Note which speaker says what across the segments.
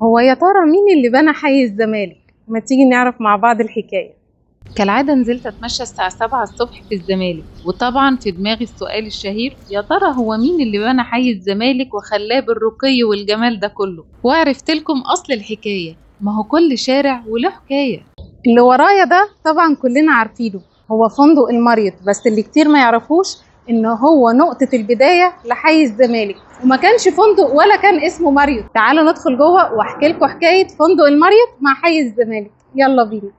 Speaker 1: هو يا ترى مين اللي بنى حي الزمالك؟ ما تيجي نعرف مع بعض الحكاية.
Speaker 2: كالعادة نزلت أتمشى الساعة 7 الصبح في الزمالك، وطبعا في دماغي السؤال الشهير: يا ترى هو مين اللي بنى حي الزمالك وخلاه بالرقي والجمال ده كله؟ وعرفت لكم أصل الحكاية. ما هو كل شارع وله حكاية.
Speaker 1: اللي ورايا ده طبعا كلنا عارفينه، هو فندق المريوط، بس اللي كتير ما يعرفوش ان هو نقطة البداية لحي الزمالك، وما كانش فندق ولا كان اسمه مريوط. تعالوا ندخل جوه واحكي لكم حكاية فندق المريوط مع حي الزمالك، يلا بينا.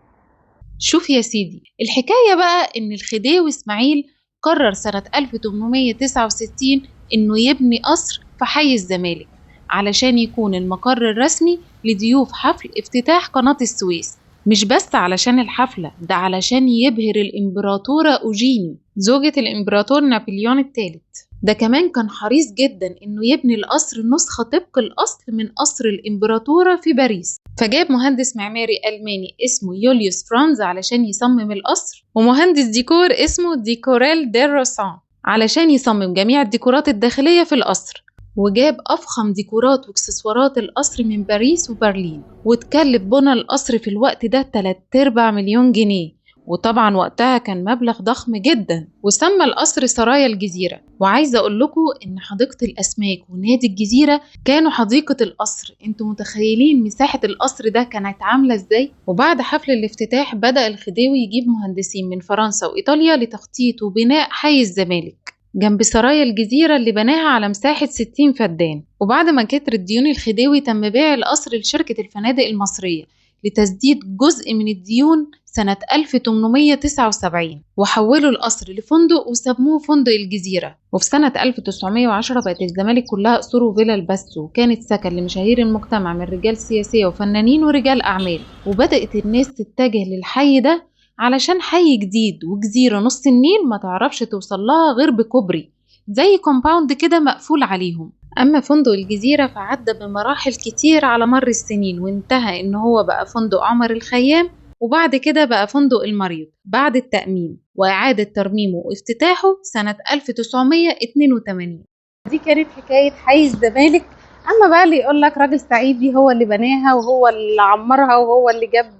Speaker 2: شوف يا سيدي، الحكاية بقى إن الخديوي إسماعيل قرر سنة 1869 إنه يبني قصر في حي الزمالك علشان يكون المقر الرسمي لضيوف حفل افتتاح قناة السويس. مش بس علشان الحفلة ده، علشان يبهر الإمبراطورة أوجيني زوجة الإمبراطور نابليون الثالث. ده كمان كان حريص جدا إنه يبني القصر نسخة طبق الأصل من قصر الإمبراطورة في باريس، فجاب مهندس معماري ألماني اسمه يوليوس فرانز علشان يصمم القصر، ومهندس ديكور اسمه ديكوريل دير روسان علشان يصمم جميع الديكورات الداخلية في القصر. وجاب أفخم ديكورات واكسسوارات القصر من باريس وبرلين، وتكلف بنى القصر في الوقت ده 3/4 مليون جنيه، وطبعا وقتها كان مبلغ ضخم جدا. وسمى القصر سرايا الجزيرة. وعايزة أقول لكم إن حديقة الأسماك ونادي الجزيرة كانوا حديقة القصر. انتوا متخيلين مساحة القصر ده كانت عاملة ازاي؟ وبعد حفل الافتتاح بدأ الخديوي يجيب مهندسين من فرنسا وإيطاليا لتخطيط وبناء حي الزمالك جنب سرايا الجزيرة اللي بناها على مساحة 60 فدان. وبعد ما كترت ديون الخديوي تم بيع القصر لشركة الفنادق المصرية لتسديد جزء من الديون سنة 1879، وحولوا القصر لفندق وسموه فندق الجزيرة. وفي سنة 1910 بقت الزمالك كلها قصور وفلل بس، وكانت سكن لمشاهير المجتمع من رجال سياسية وفنانين ورجال أعمال. وبدأت الناس تتجه للحي ده علشان حي جديد وجزيرة نص النيل ما تعرفش توصل لها غير بكوبري زي كومباوند كده مقفول عليهم. أما فندق الجزيرة فعدى بمراحل كتير على مر السنين، وانتهى إن هو بقى فندق عمر الخيام، وبعد كده بقى فندق المريوط بعد التأميم وإعادة ترميمه وافتتاحه سنة 1982.
Speaker 1: دي كانت حكاية حي الزمالك. اما بقى اللي يقول لك راجل صعيدي هو اللي بناها وهو اللي عمرها وهو اللي جاب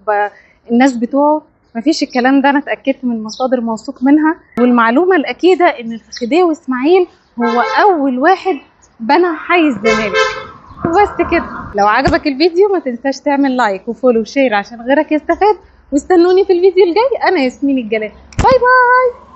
Speaker 1: الناس بتوعه، مفيش الكلام ده. انا اتاكدت من مصادر موثوق منها، والمعلومه الاكيده ان الخديوي اسماعيل هو اول واحد بنى حي الزمالك. وبس كده. لو عجبك الفيديو ما تنساش تعمل لايك وفولو وشير عشان غيرك يستفاد، واستنوني في الفيديو الجاي. انا ياسمين الجلال، باي باي.